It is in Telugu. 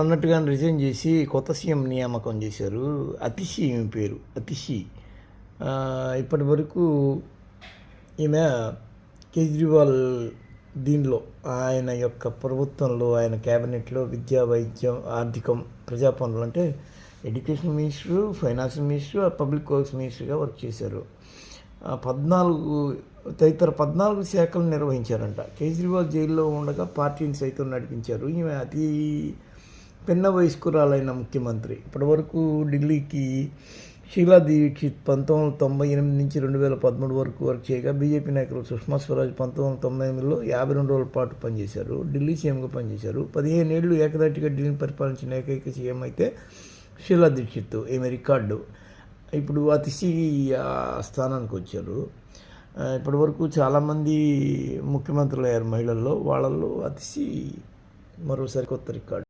అన్నట్టుగానే రిజైన్ చేసి కొత్త సీఎం నియామకం చేశారు. అతిషి ఈమె పేరు, అతిషి. ఇప్పటి వరకు ఈమె కేజ్రీవాల్ దీనిలో ఆయన యొక్క ప్రభుత్వంలో, ఆయన క్యాబినెట్లో విద్యా, వైద్యం, ఆర్థికం, ప్రజా పనులు అంటే education minister, finance minister, public works మినిస్టర్గా వర్క్ చేశారు. 14 శాఖలు నిర్వహించారంట. కేజ్రీవాల్ జైల్లో ఉండగా పార్టీని సైతం నడిపించారు. ఈమె అతి పిన్న వయస్కురాలైన ముఖ్యమంత్రి. ఇప్పటివరకు ఢిల్లీకి షీలా దీక్షిత్ 1998 నుంచి 2013 వరకు వర్క్ చేయగా, బీజేపీ నాయకులు సుష్మా స్వరాజ్ 1998లో 52 రోజుల పాటు పనిచేశారు. ఢిల్లీ సీఎంగా పనిచేశారు. 15 ఏళ్ళు ఏకదాటిగా ఢిల్లీని పరిపాలించిన ఏకైక సీఎం అయితే షీలా దీక్షిత్. ఈమె రికార్డు. ఇప్పుడు అతిశీ స్థానానికి వచ్చారు. ఇప్పటివరకు చాలామంది ముఖ్యమంత్రులు అయ్యారు మహిళల్లో. వాళ్ళల్లో అతిశీ మరోసారి కొత్త రికార్డు.